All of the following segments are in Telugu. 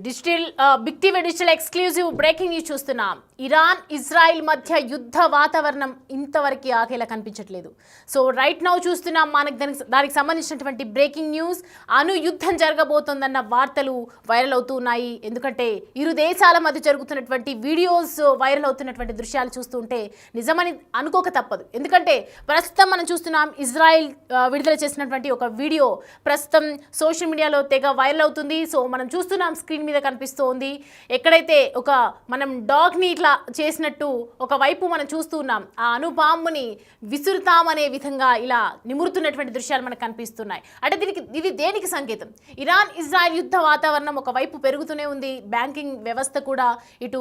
Digital big TV digital exclusive breaking news చూస్తున్నాం. ఇరాన్ ఇజ్రాయిల్ మధ్య యుద్ధ వాతావరణం ఇంతవరకు ఆగేలా కనిపించట్లేదు. సో రైట్ నౌ చూస్తున్నాం మనకి దానికి సంబంధించినటువంటి బ్రేకింగ్ న్యూస్. అణు యుద్ధం జరగబోతోందన్న వార్తలు వైరల్ అవుతున్నాయి. ఎందుకంటే ఇరు దేశాల మధ్య జరుగుతున్నటువంటి వీడియోస్ వైరల్ అవుతున్నటువంటి దృశ్యాలు చూస్తుంటే నిజమని అనుకోక తప్పదు. ఎందుకంటే ప్రస్తుతం మనం చూస్తున్నాం ఇజ్రాయిల్ విడుదల చేసినటువంటి ఒక వీడియో ప్రస్తుతం సోషల్ మీడియాలో తెగ వైరల్ అవుతుంది. సో మనం చూస్తున్నాం స్క్రీన్ మీద కనిపిస్తోంది. ఎక్కడైతే ఒక మనం డాగ్ని ఇట్లా చేసినట్టు ఒకవైపు మనం చూస్తూ ఉన్నాం. ఆ అణుబాంబుని విసురుతామనే విధంగా ఇలా నిమురుతున్నటువంటి దృశ్యాలు మనకు కనిపిస్తున్నాయి. అంటే ఇది దేనికి సంకేతం? ఇరాన్ ఇజ్రాయెల్ యుద్ధ వాతావరణం ఒకవైపు పెరుగుతూనే ఉంది. బ్యాంకింగ్ వ్యవస్థ కూడా ఇటు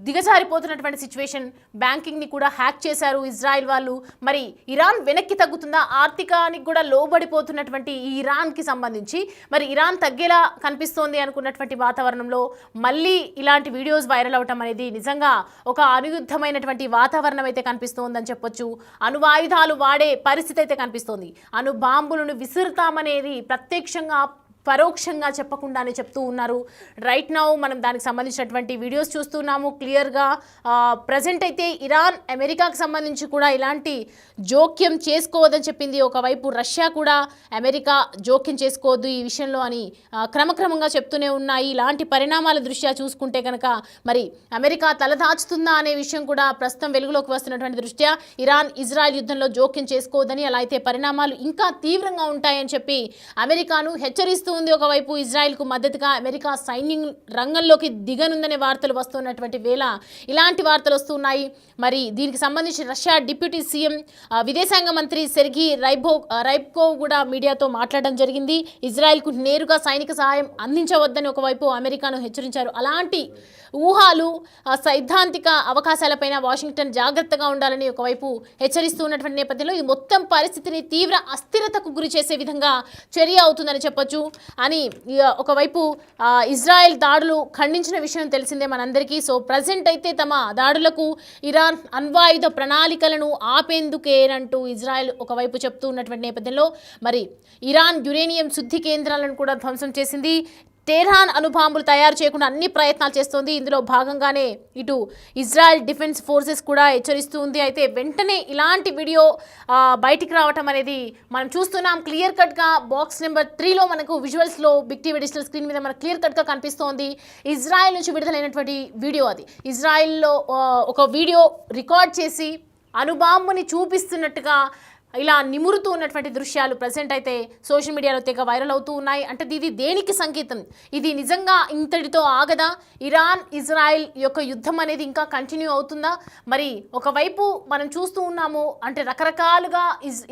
దిగజారిపోతున్నటువంటి సిచ్యువేషన్. బ్యాంకింగ్ని కూడా హ్యాక్ చేశారు ఇజ్రాయెల్ వాళ్ళు. మరి ఇరాన్ వెనక్కి తగ్గుతుందా? ఆర్థికానికి కూడా లోబడిపోతున్నటువంటి ఈ ఇరాన్కి సంబంధించి మరి ఇరాన్ తగ్గేలా కనిపిస్తోంది అనుకున్నటువంటి వాతావరణంలో మళ్ళీ ఇలాంటి వీడియోస్ వైరల్ అవటం అనేది నిజంగా ఒక అణుయుద్ధమైనటువంటి వాతావరణం అయితే కనిపిస్తోందని చెప్పొచ్చు. అణువాయుధాలు వాడే పరిస్థితి అయితే కనిపిస్తోంది. అణు బాంబులను విసురుతామనేది ప్రత్యక్షంగా పరోక్షంగా చెప్పకుండానే చెప్తూ ఉన్నారు. రైట్ నౌ మనం దానికి సంబంధించినటువంటి వీడియోస్ చూస్తున్నాము క్లియర్గా. ప్రజెంట్ అయితే ఇరాన్ అమెరికాకు సంబంధించి కూడా ఇలాంటి జోక్యం చేసుకోవద్దని చెప్పింది. ఒకవైపు రష్యా కూడా అమెరికా జోక్యం చేసుకోవద్దు ఈ విషయంలో అని క్రమక్రమంగా చెప్తూనే ఉన్నాయి. ఇలాంటి పరిణామాల దృష్ట్యా చూసుకుంటే కనుక మరి అమెరికా తలదాచుతుందా అనే విషయం కూడా ప్రస్తుతం వెలుగులోకి వస్తున్నటువంటి దృష్ట్యా ఇరాన్ ఇజ్రాయెల్ యుద్ధంలో జోక్యం చేసుకోవద్దని, అలా అయితే పరిణామాలు ఇంకా తీవ్రంగా ఉంటాయని చెప్పి అమెరికాను హెచ్చరిస్తూ ఉంది. ఒకవైపు ఇజ్రాయెల్కు మద్దతుగా అమెరికా సైన్యం రంగంలోకి దిగనుందనే వార్తలు వస్తున్నటువంటి వేళ ఇలాంటి వార్తలు వస్తున్నాయి. మరి దీనికి సంబంధించి రష్యా డిప్యూటీ సీఎం విదేశాంగ మంత్రి సెర్గీ రైబ్కోవ్ కూడా మీడియాతో మాట్లాడడం జరిగింది. ఇజ్రాయెల్కు నేరుగా సైనిక సహాయం అందించవద్దని ఒకవైపు అమెరికాను హెచ్చరించారు. అలాంటి ఊహాలు సైద్ధాంతిక అవకాశాలపైన వాషింగ్టన్ జాగ్రత్తగా ఉండాలని ఒకవైపు హెచ్చరిస్తూ ఉన్నటువంటి నేపథ్యంలో ఇది మొత్తం పరిస్థితిని తీవ్ర అస్థిరతకు గురి చేసే విధంగా చర్య అవుతుందని చెప్పొచ్చు అని ఒకవైపు ఇజ్రాయెల్ దాడులు ఖండించిన విషయం తెలిసిందే మనందరికీ. సో ప్రజెంట్ అయితే తమ దాడులకు ఇరాన్ అణ్వాయుధ ప్రణాళికలను ఆపేందుకేనంటూ ఇజ్రాయెల్ ఒకవైపు చెప్తూ ఉన్నటువంటి నేపథ్యంలో మరి ఇరాన్ యురేనియం శుద్ధి కేంద్రాలను కూడా ధ్వంసం చేసింది. టెహ్రాన్ అణుబాంబులు తయారు చేయకుండా అన్ని ప్రయత్నాలు చేస్తోంది. ఇందులో భాగంగానే ఇటు ఇజ్రాయెల్ డిఫెన్స్ ఫోర్సెస్ కూడా హెచ్చరిస్తూ ఉంది. అయితే వెంటనే ఇలాంటి వీడియో బయటికి రావటం అనేది మనం చూస్తున్నాం. క్లియర్ కట్గా బాక్స్ నెంబర్ 3లో మనకు విజువల్స్లో బిగ్ టీవీ డిజిటల్ స్క్రీన్ మీద మనకు క్లియర్ కట్గా కనిపిస్తోంది. ఇజ్రాయెల్ నుంచి విడుదలైనటువంటి వీడియో అది. ఇజ్రాయెల్లో ఒక వీడియో రికార్డ్ చేసి అణుబాంబుని చూపిస్తున్నట్టుగా ఇలా నిమురుతూ ఉన్నటువంటి దృశ్యాలు ప్రజెంట్ అయితే సోషల్ మీడియాలో తెగ వైరల్ అవుతూ ఉన్నాయి. అంటే ఇది దేనికి సంకేతం? ఇది నిజంగా ఇంతటితో ఆగదా? ఇరాన్ ఇజ్రాయెల్ యొక్క యుద్ధం అనేది ఇంకా కంటిన్యూ అవుతుందా? మరి ఒకవైపు మనం చూస్తూ ఉన్నాము అంటే రకరకాలుగా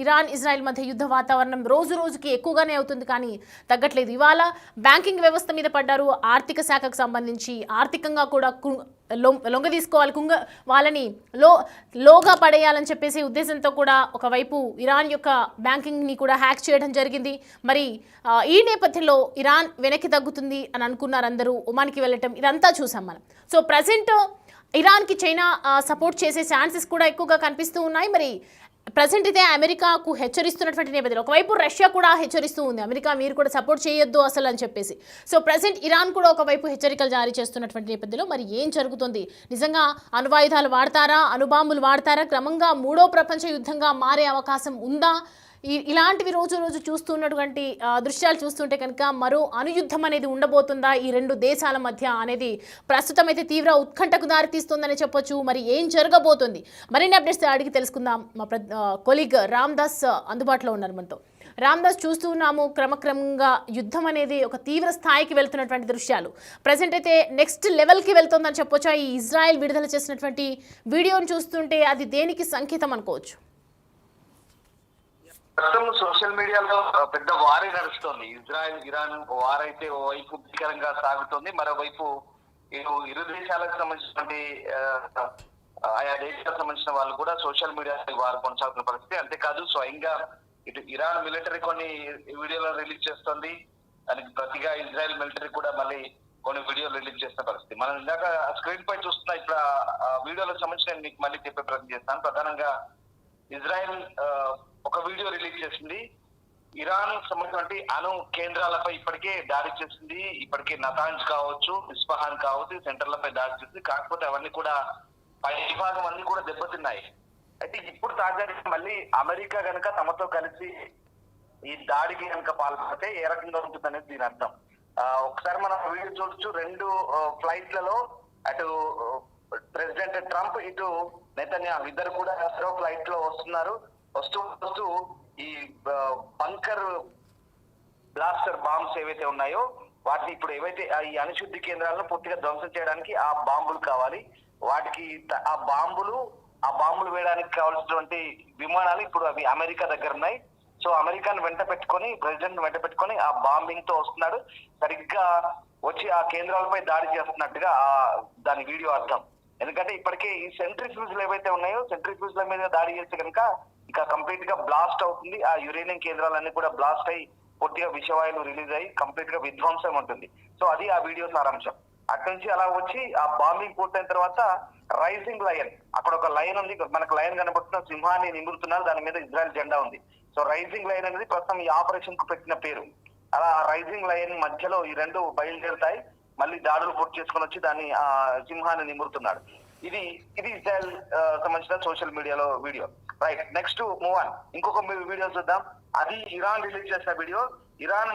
ఇరాన్ ఇజ్రాయెల్ మధ్య యుద్ధ వాతావరణం రోజు రోజుకి ఎక్కువగానే అవుతుంది కానీ తగ్గట్లేదు. ఇవాళ బ్యాంకింగ్ వ్యవస్థ మీద పడ్డారు. ఆర్థిక శాఖకు సంబంధించి ఆర్థికంగా కూడా లొంగ తీసుకోవాలి, వాళ్ళని లోగా పడేయాలని చెప్పేసి ఉద్దేశంతో కూడా ఒకవైపు ఇరాన్ యొక్క బ్యాంకింగ్ని కూడా హ్యాక్ చేయడం జరిగింది. మరి ఈ నేపథ్యంలో ఇరాన్ వెనక్కి తగ్గుతుంది అని అనుకున్నారు అందరూ. ఒమాన్కి వెళ్ళటం ఇదంతా చూసాం మనం. సో ప్రజెంట్ ఇరాన్కి చైనా సపోర్ట్ చేసే ఛాన్సెస్ కూడా ఎక్కువగా కనిపిస్తూ ఉన్నాయి. మరి ప్రజెంట్ అయితే అమెరికాకు హెచ్చరిస్తున్నటువంటి నేపథ్యంలో ఒకవైపు రష్యా కూడా హెచ్చరిస్తూ ఉంది, అమెరికా మీరు కూడా సపోర్ట్ చేయొద్దు అసలు అని చెప్పేసి. సో ప్రజెంట్ ఇరాన్ కూడా ఒకవైపు హెచ్చరికలు జారీ చేస్తున్నటువంటి నేపథ్యంలో మరి ఏం జరుగుతుంది? నిజంగా అణువాయుధాలు వాడతారా, అణుబాంబులు వాడతారా? క్రమంగా మూడో ప్రపంచ యుద్ధంగా మారే అవకాశం ఉందా? ఇలాంటివి రోజు రోజు చూస్తున్నటువంటి దృశ్యాలు చూస్తుంటే కనుక మరో అణుయుద్ధం అనేది ఉండబోతుందా ఈ రెండు దేశాల మధ్య అనేది ప్రస్తుతం అయితే తీవ్ర ఉత్కంఠకు దారితీస్తుందని చెప్పొచ్చు. మరి ఏం జరగబోతుంది? మరిన్ని అప్డేట్స్ అడిగి తెలుసుకుందాం. మా కొలీగ్ రామ్దాస్ అందుబాటులో ఉన్నారు మనతో. రామ్దాస్, చూస్తున్నాము క్రమక్రమంగా యుద్ధం అనేది ఒక తీవ్ర స్థాయికి వెళ్తున్నటువంటి దృశ్యాలు. ప్రజెంట్ అయితే నెక్స్ట్ లెవెల్కి వెళ్తుందని చెప్పొచ్చా? ఈ ఇజ్రాయెల్ విడుదల చేసినటువంటి వీడియోని చూస్తుంటే అది దేనికి సంకేతం అనుకోవచ్చు? ప్రస్తుతం సోషల్ మీడియాలో పెద్ద వారే నడుస్తోంది. ఇజ్రాయెల్ ఇరాన్ వార్ అయితే ఓవైపు భీకరంగా సాగుతోంది, మరోవైపు ఇరు దేశాలకు సంబంధించినటువంటి ఆయా దేశాలకు సంబంధించిన వాళ్ళు కూడా సోషల్ మీడియా వారు కొనసాగుతున్న పరిస్థితి. అంతేకాదు స్వయంగా ఇటు ఇరాన్ మిలిటరీ కొన్ని వీడియోలు రిలీజ్ చేస్తుంది, దానికి ప్రతిగా ఇజ్రాయెల్ మిలిటరీ కూడా మళ్ళీ కొన్ని వీడియోలు రిలీజ్ చేస్తున్న పరిస్థితి. మనం ఇందాక స్క్రీన్ పై చూస్తున్న ఇప్పుడు వీడియోలకు సంబంధించి నేను మీకు మళ్ళీ చెప్పే ప్రయత్నం చేస్తాను. ప్రధానంగా ఇజ్రాయెల్ ఒక వీడియో రిలీజ్ చేసింది. ఇరాన్ సంబంధించిన అణు కేంద్రాలపై ఇప్పటికే దాడి చేసింది. ఇప్పటికే నతాంజ్ కావచ్చు, ఇస్ఫహాన్ కావచ్చు, సెంటర్లపై దాడి చేసింది. కాకపోతే అవన్నీ కూడా పై విభాగం అన్ని కూడా దెబ్బతిన్నాయి. అయితే ఇప్పుడు తాజాగా మళ్ళీ అమెరికా గనక తమతో కలిసి ఈ దాడికి కనుక పాల్పడితే ఏ రకంగా ఉంటుందనేది దీని అర్థం. ఒకసారి మనం వీడియో చూడొచ్చు. 2 ఫ్లైట్లలో అటు ప్రెసిడెంట్ ట్రంప్, ఇటు నెతన్యాహు ఇద్దరు కూడా ఫ్లైట్ లో వస్తున్నారు. వస్తూ ఈ బంకర్ బ్లాస్టర్ బాంబ్స్ ఏవైతే ఉన్నాయో వాటిని ఇప్పుడు ఏవైతే ఈ అణుశుద్ధి కేంద్రాలను పూర్తిగా ధ్వంసం చేయడానికి ఆ బాంబులు కావాలి. వాటికి ఆ బాంబులు వేయడానికి కావాల్సినటువంటి విమానాలు ఇప్పుడు అవి అమెరికా దగ్గర ఉన్నాయి. సో అమెరికాను వెంట పెట్టుకొని, ప్రెసిడెంట్ వెంట పెట్టుకొని ఆ బాంబింగ్ తో వస్తున్నాడు. సరిగ్గా వచ్చి ఆ కేంద్రాలపై దాడి చేస్తున్నట్టుగా దాని వీడియో అర్థం. ఎందుకంటే ఇప్పటికే ఈ సెంట్రిఫ్యూజ్లు ఏవైతే ఉన్నాయో సెంట్రిఫ్యూజ్ల మీద దాడి చేస్తే కనుక ఇక కంప్లీట్ గా బ్లాస్ట్ అవుతుంది. ఆ యురేనియం కేంద్రాలన్నీ కూడా బ్లాస్ట్ అయ్యి పూర్తిగా విషవాయువులు రిలీజ్ అయ్యి కంప్లీట్ గా విధ్వంసం ఉంటుంది. సో అది ఆ వీడియో సారాంశం. అక్కడి నుంచి అలా వచ్చి ఆ బాంబింగ్ పూర్తయిన తర్వాత రైజింగ్ లయన్, అక్కడ ఒక లయన్ ఉంది, మనకు లయన్ కనబడుతున్న సింహాన్ని నిమురుతున్నారు, దాని మీద ఇజ్రాయెల్ జెండా ఉంది. సో రైజింగ్ లయన్ అనేది ప్రస్తుతం ఈ ఆపరేషన్ కు పెట్టిన పేరు. అలా రైజింగ్ లయన్ మధ్యలో ఈ 2 బయలుదేరుతాయి. మళ్ళీ దాడులు పూర్తి చేసుకొని వచ్చి దాన్ని ఆ సింహాన్ని నిమురుతున్నాడు. ఇది ఇజ్రాయెల్ సంబంధించిన సోషల్ మీడియాలో video. Right, next move on. ఇంకొక వీడియో చూద్దాం. అది ఇరాన్ రిలీజ్ చేసిన వీడియో. ఇరాన్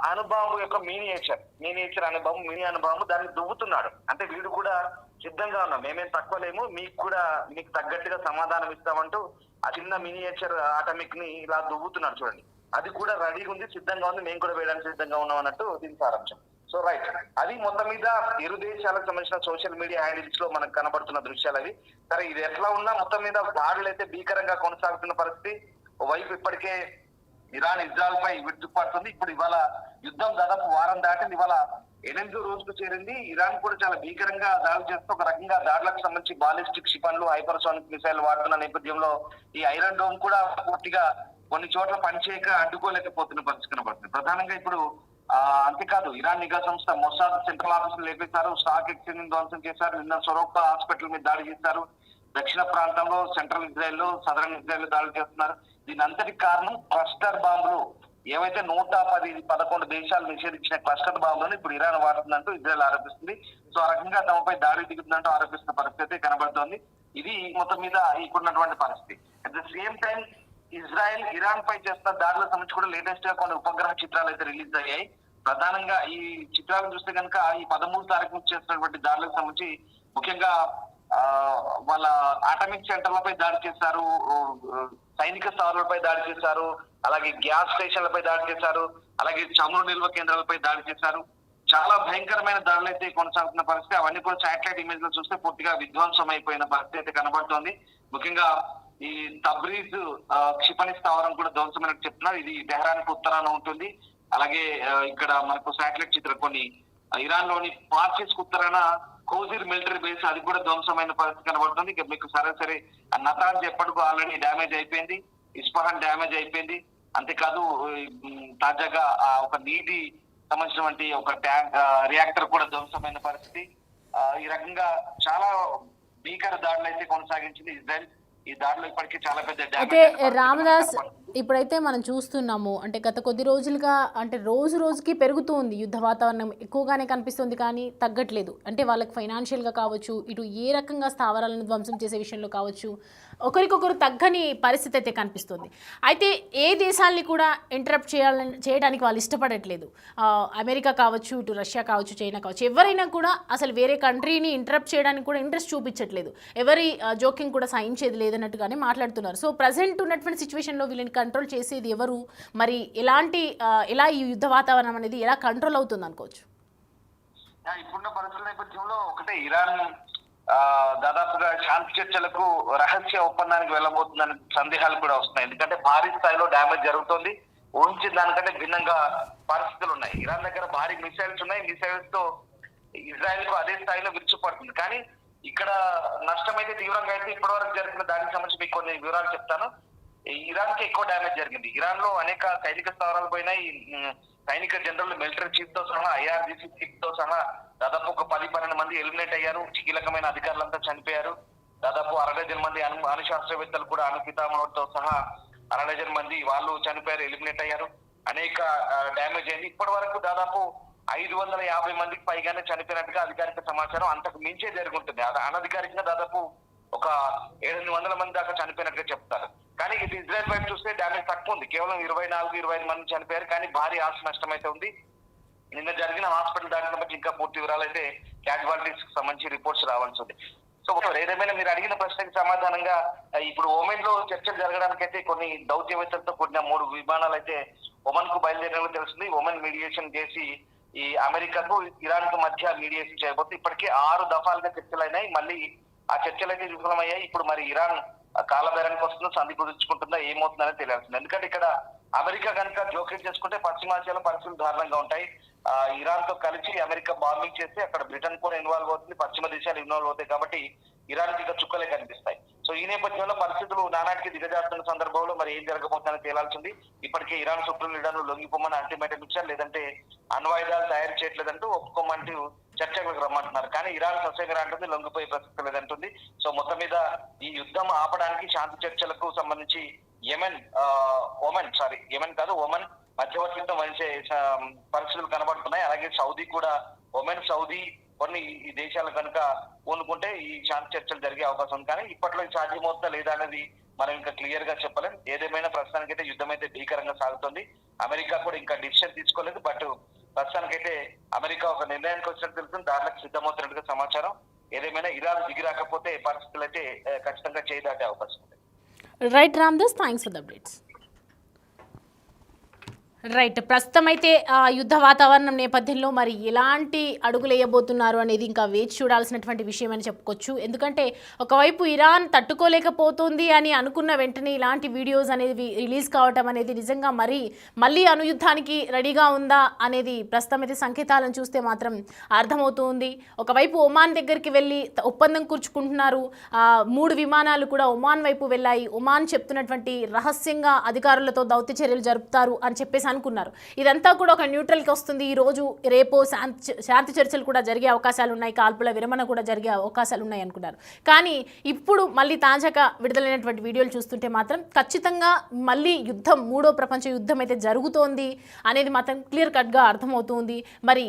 అణుబాంబు యొక్క మినియేచర్ అణుబాంబు, మినీ అణుబాంబు దాన్ని దువ్వుతున్నాడు. అంటే వీడు కూడా సిద్ధంగా ఉన్నాం, మేమేం తక్కువ లేము, మీకు తగ్గట్టుగా సమాధానం ఇస్తామంటూ ఆ చిన్న మినియేచర్ ఆటమిక్ ని ఇలా దువ్వుతున్నాడు. చూడండి, అది కూడా రెడీగా ఉంది, సిద్ధంగా ఉంది, మేము కూడా వేయడానికి సిద్ధంగా ఉన్నాం అన్నట్టు దీని సారాంశం. సో రైట్, అది మొత్తం మీద ఇరు దేశాలకు సంబంధించిన సోషల్ మీడియా హ్యాండిల్స్ లో మనకు కనబడుతున్న దృశ్యాలు అవి. సరే, ఇది ఎట్లా ఉన్నా మొత్తం మీద దాడులు అయితే భీకరంగా కొనసాగుతున్న పరిస్థితి. ఓవైపు ఇప్పటికే ఇరాన్ ఇజ్రాయెల్ పై విరుచుకుపడుతుంది. ఇప్పుడు ఇవాళ యుద్ధం దాదాపు వారం దాటింది, ఇవాళ 8వ రోజుకు చేరింది. ఇరాన్ కూడా చాలా భీకరంగా దాడులు చేస్తూ ఒక రకంగా దాడులకు సంబంధించి బాలిస్టిక్ క్షిపణులు, హైపర్సోనిక్ మిసైల్ వాడుతున్న నేపథ్యంలో ఈ ఐరన్ డోమ్ కూడా పూర్తిగా కొన్ని చోట్ల పనిచేయక అడ్డుకోలేకపోతున్న పరిస్థితి కనబడుతుంది. ప్రధానంగా ఇప్పుడు అంతేకాదు, ఇరాన్ నిఘా సంస్థ మొసాద్ సెంట్రల్ ఆఫీసులు లేపేశారు, స్టాక్ ఎక్స్చేంజ్ ధ్వంసం చేశారు, నిన్న సొరోక్కా హాస్పిటల్ మీద దాడి చేశారు, దక్షిణ ప్రాంతంలో సెంట్రల్ ఇజ్రాయెల్ లో, సదరన్ ఇజ్రాయెల్ దాడులు చేస్తున్నారు. దీని అంతటి కారణం క్లస్టర్ బాంబులు. ఏవైతే 111 దేశాలు నిషేధించిన క్లస్టర్ బాంబులను ఇప్పుడు ఇరాన్ వాడుతుందంటూ ఇజ్రాయెల్ ఆరోపిస్తుంది. సో ఆ రకంగా తమపై దాడి దిగుతుందంటూ ఆరోపిస్తున్న పరిస్థితి కనబడుతోంది. ఇది మొత్తం మీద ఇప్పుడున్నటువంటి పరిస్థితి. At the same time Israel Iran పై చేస్తున్న దాడుల సంబంధించి కూడా లేటెస్ట్ గా కొన్ని ఉపగ్రహ చిత్రాలు అయితే రిలీజ్ అయ్యాయి. ప్రధానంగా ఈ చిత్రాలను చూస్తే కనుక ఈ 13వ తారీఖు నుంచి చేస్తున్నటువంటి దాడులకు సంబంధించి ముఖ్యంగా వాళ్ళ ఆటమిక్ సెంటర్లపై దాడి చేశారు, సైనిక స్థావరాలపై దాడి చేశారు, అలాగే గ్యాస్ స్టేషన్లపై దాడి చేశారు, అలాగే చమురు నిల్వ కేంద్రాలపై దాడి చేశారు. చాలా భయంకరమైన దాడులు అయితే కొనసాగుతున్న పరిస్థితి. అవన్నీ కూడా శాటిలైట్ ఇమేజ్ లో చూస్తే పూర్తిగా విధ్వంసం అయిపోయిన పరిస్థితి అయితే కనబడుతోంది. ముఖ్యంగా ఈ తబ్రీజ్ క్షిపణి స్థావరం కూడా ధ్వంసమైనట్టు చెప్తున్నారు. ఇది టెహరాన్ కు ఉత్తరాన ఉంటుంది. అలాగే ఇక్కడ మనకు శాటిలైట్ చిత్రం కొన్ని ఇరాన్ లోని పార్సిస్ కు ఉత్తరాన కోజిర్ మిలిటరీ బేస్, అది కూడా ధ్వంసమైన పరిస్థితి కనబడుతుంది. ఇక మీకు సరే నతాంజ్ ఎప్పటికో ఆల్రెడీ డ్యామేజ్ అయిపోయింది, ఇస్ఫహాన్ డ్యామేజ్ అయిపోయింది. అంతేకాదు తాజాగా ఒక నీటి సంబంధించినటువంటి ఒక ట్యాంక్ రియాక్టర్ కూడా ధ్వంసమైన పరిస్థితి. ఈ రకంగా చాలా భీకర దాడులు అయితే కొనసాగించింది ఇజ్రాయెల్. ఈ దాడిలో ఇప్పటికీ చాలా పెద్ద అయితే రామదాస్, ఇప్పుడైతే మనం చూస్తున్నాము అంటే గత కొద్ది రోజులుగా అంటే రోజుకి పెరుగుతూ ఉంది యుద్ధ వాతావరణం, ఎక్కువగానే కనిపిస్తుంది కానీ తగ్గట్లేదు. అంటే వాళ్ళకి ఫైనాన్షియల్గా కావచ్చు, ఇటు ఏ రకంగా స్థావరాలను ధ్వంసం చేసే విషయంలో కావచ్చు, ఒకరికొకరు తగ్గని పరిస్థితి అయితే కనిపిస్తుంది. అయితే ఏ దేశాలని కూడా ఇంటరప్ట్ చేయడానికి వాళ్ళు ఇష్టపడట్లేదు. అమెరికా కావచ్చు, ఇటు రష్యా కావచ్చు, చైనా కావచ్చు, ఎవరైనా కూడా అసలు వేరే కంట్రీని ఇంటరప్ట్ చేయడానికి కూడా ఇంట్రెస్ట్ చూపించట్లేదు. ఎవరి జోక్యం కూడా సహించేది లేదన్నట్టుగానే మాట్లాడుతున్నారు. సో ప్రజెంట్ ఉన్నటువంటి సిచ్యువేషన్లో వీళ్ళని కంట్రోల్ చేసేది ఎవరు, మరి ఎలా ఈ యుద్ధ వాతావరణం అనేది ఎలా కంట్రోల్ అవుతుంది అనుకోవచ్చు? ఇప్పుడున్న పరిస్థితుల నేపథ్యంలో ఒకటే, ఇరాన్ దాదాపుగా శాంతి చర్చలకు రహస్య ఒప్పందానికి వెళ్ళబోతుందని సందేహాలు కూడా వస్తున్నాయి. ఎందుకంటే భారీ స్థాయిలో డ్యామేజ్ జరుగుతుంది, ఊహించిన దానికంటే భిన్నంగా పరిస్థితులు ఉన్నాయి. ఇరాన్ దగ్గర భారీ మిసైల్స్ ఉన్నాయి, మిసైల్స్ తో ఇజ్రాయెల్ కు అదే స్థాయిలో విరుచుపడుతుంది. కానీ ఇక్కడ నష్టం అయితే తీవ్రంగా అయితే ఇప్పటి వరకు జరిగిన దానికి సంబంధించి మీకు కొన్ని వివరాలు చెప్తాను. ఇరాన్ కి ఎక్కువ డ్యామేజ్ జరిగింది. ఇరాన్ లో అనేక సైనిక స్థావరాలు పోయినాయి. సైనిక జనరల్, మిలిటరీ చీఫ్ తో సహా, ఐఆర్జీసీ చీఫ్ తో సహా దాదాపు ఒక 10-12 మంది ఎలిమినేట్ అయ్యారు. కీలకమైన అధికారులంతా చనిపోయారు. దాదాపు 1/2 డజన్ మంది అణు శాస్త్రవేత్తలు కూడా, అణు పితామహుడితో సహా 1/2 డజన్ మంది వాళ్ళు చనిపోయారు, ఎలిమినేట్ అయ్యారు. అనేక డ్యామేజ్ అయింది. ఇప్పటి వరకు దాదాపు 550 మందికి పైగానే చనిపోయినట్టుగా అధికారిక సమాచారం. అంతకు మించే జరుగుతుంది. అనధికారికంగా దాదాపు ఒక 700 మంది దాకా చనిపోయినట్టుగా చెప్తారు. కానీ ఇది ఇజ్రాయెల్ వైపు చూస్తే డ్యామేజ్ తక్కువ ఉంది. కేవలం 24-25 మంది చనిపోయారు. కానీ భారీ ఆస్తి నష్టం అయితే ఉంది. నిన్న జరిగిన హాస్పిటల్ దాడిని బట్టి ఇంకా పూర్తి వివరాలు అయితే క్యాజువాలిటీస్ కి సంబంధించి రిపోర్ట్స్ రావాల్సి ఉంది. సో ఏదేమైనా మీరు అడిగిన ప్రశ్నకి సమాధానంగా ఇప్పుడు ఒమన్ లో చర్చలు జరగడానికైతే కొన్ని దౌత్యవేత్తలతో కూడిన 3 విమానాలు అయితే ఒమన్ కు బయలుదేరినట్లు తెలుస్తుంది. ఒమన్ మీడియేషన్ చేసి ఈ అమెరికాకు ఇరాన్ కు మధ్య మీడియేషన్ చేయబోతుంది. ఇప్పటికే 6 దఫాలుగా చర్చలు అయినాయి. మళ్ళీ ఆ చర్చలు అయితే విఫలమయ్యాయి. ఇప్పుడు మరి ఇరాన్ కాలబేరానికి వస్తుందో, సంధి కుదుర్చుకుంటుందా, ఏమవుతుందని తెలియాల్సింది. ఎందుకంటే ఇక్కడ అమెరికా కనుక జోక్యం చేసుకుంటే పశ్చిమాసియాలో పరిస్థితులు దారుణంగా ఉంటాయి. ఇరాన్ తో కలిసి అమెరికా బాంబింగ్ చేస్తే అక్కడ బ్రిటన్ కూడా ఇన్వాల్వ్ అవుతుంది, పశ్చిమ దేశాలు ఇన్వాల్వ్ అవుతాయి. కాబట్టి ఇరాన్ కి ఇక చుక్కలే కనిపిస్తాయి. సో ఈ నేపథ్యంలో పరిస్థితులు నానాటికి దిగజారుతున్న సందర్భంలో మరి ఏం జరగబోతుందని తేలాల్సింది. ఇప్పటికే ఇరాన్ సుప్రీం లీడర్లు లొంగిపోమని అల్టిమేటం ఇచ్చారు. లేదంటే అణ్వాయుధాలు తయారు చేయట్లేదంటూ ఒప్పుకోమంటూ చర్చలకు రమ్మంటున్నారు. కానీ ఇరాన్ సస్యంగా అంటుంది, లొంగిపోయే ప్రసక్తి లేదంటుంది. సో మొత్తం మీద ఈ యుద్ధం ఆపడానికి శాంతి చర్చలకు సంబంధించి ఒమన్ మధ్యవర్తిత్వం వహించే పరిస్థితులు కనబడుతున్నాయి. అలాగే సౌదీ కూడా, సౌదీ కొన్ని ఈ దేశాలు కనుక పూనుకుంటే ఈ శాంతి చర్చలు జరిగే అవకాశం ఉంది. కానీ ఇప్పట్లో ఇది సాధ్యమవుతుందా లేదా అనేది మనం ఇంకా క్లియర్ గా చెప్పలేం. ఏదేమైనా ప్రస్తుతానికైతే యుద్ధం అయితే భీకరంగా సాగుతుంది. అమెరికా కూడా ఇంకా డిసిషన్ తీసుకోలేదు. బట్ ప్రస్తుతానికైతే అమెరికా ఒక నిర్ణయానికి వచ్చినట్టు తెలుస్తుంది. దానికి సిద్ధమవుతున్నట్టుగా సమాచారం. ఏదేమైనా ఇరాన్ దిగి రాకపోతే పరిస్థితులు అయితే ఖచ్చితంగా చేయి దాటే అవకాశం ఉంది. Right Ramdas, thanks for the updates. Right, ప్రస్తుతం అయితే యుద్ధ వాతావరణం నేపథ్యంలో మరి ఎలాంటి అడుగులు వేయబోతున్నారు అనేది ఇంకా వేచి చూడాల్సినటువంటి విషయం అని చెప్పుకోవచ్చు. ఎందుకంటే ఒకవైపు ఇరాన్ తట్టుకోలేకపోతుంది అని అనుకున్న వెంటనే ఇలాంటి వీడియోస్ అనేవి రిలీజ్ కావటం అనేది నిజంగా మళ్ళీ అణుయుద్ధానికి రెడీగా ఉందా అనేది ప్రస్తుతం అయితే సంకేతాలను చూస్తే మాత్రం అర్థమవుతుంది. ఒకవైపు ఒమాన్ దగ్గరికి వెళ్ళి ఒప్పందం కూర్చుకుంటున్నారు. 3 విమానాలు కూడా ఒమాన్ వైపు వెళ్ళాయి. ఒమాన్ చెప్తున్నటువంటి రహస్యంగా అధికారులతో దౌత్య చర్యలు జరుపుతారు అని చెప్పేసి అనుకున్నారు. ఇదంతా కూడా ఒక న్యూట్రల్కి వస్తుంది. ఈ రోజు రేపో శాంతి చర్చలు కూడా జరిగే అవకాశాలు ఉన్నాయి, కాల్పుల విరమణ కూడా జరిగే అవకాశాలు ఉన్నాయి అనుకున్నారు. కానీ ఇప్పుడు మళ్ళీ తాజాగా విడుదలైనటువంటి వీడియోలు చూస్తుంటే మాత్రం ఖచ్చితంగా మళ్ళీ యుద్ధం, 3వ ప్రపంచ యుద్ధం అయితే జరుగుతోంది అనేది మాత్రం క్లియర్ కట్గా అర్థమవుతుంది. మరి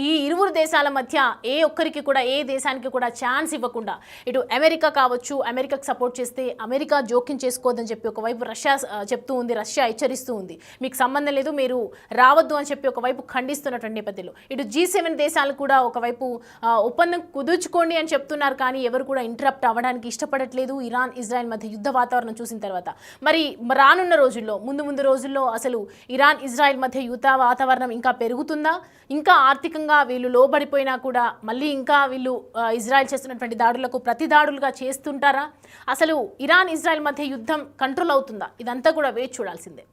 ఈ ఇరువురు దేశాల మధ్య ఏ ఒక్కరికి కూడా, ఏ దేశానికి కూడా ఛాన్స్ ఇవ్వకుండా ఇటు అమెరికా కావచ్చు, అమెరికాకు సపోర్ట్ చేస్తే అమెరికా జోక్యం చేసుకోవద్దని చెప్పి ఒకవైపు రష్యా చెప్తూ ఉంది, రష్యా హెచ్చరిస్తూ ఉంది, మీకు సంబంధం లేదు, మీరు రావద్దు అని చెప్పి ఒకవైపు ఖండిస్తున్నటువంటి నేపథ్యంలో ఇటు G7 దేశాలు కూడా ఒకవైపు ఒప్పందం కుదుర్చుకోండి అని చెప్తున్నారు. కానీ ఎవరు కూడా ఇంటరప్ట్ అవ్వడానికి ఇష్టపడట్లేదు ఇరాన్ ఇజ్రాయెల్ మధ్య యుద్ధ వాతావరణం చూసిన తర్వాత. మరి రానున్న రోజుల్లో, ముందు రోజుల్లో అసలు ఇరాన్ ఇజ్రాయెల్ మధ్య యుద్ధ వాతావరణం ఇంకా పెరుగుతుందా? ఇంకా ఆర్థికంగా వీళ్ళు లోబడిపోయినా కూడా మళ్ళీ ఇంకా వీళ్ళు ఇజ్రాయెల్ చేస్తున్నటువంటి దాడులకు ప్రతి దాడులుగా చేస్తుంటారా? అసలు ఇరాన్ ఇజ్రాయెల్ మధ్య యుద్ధం కంట్రోల్ అవుతుందా? ఇదంతా కూడా వేచి చూడాల్సిందే.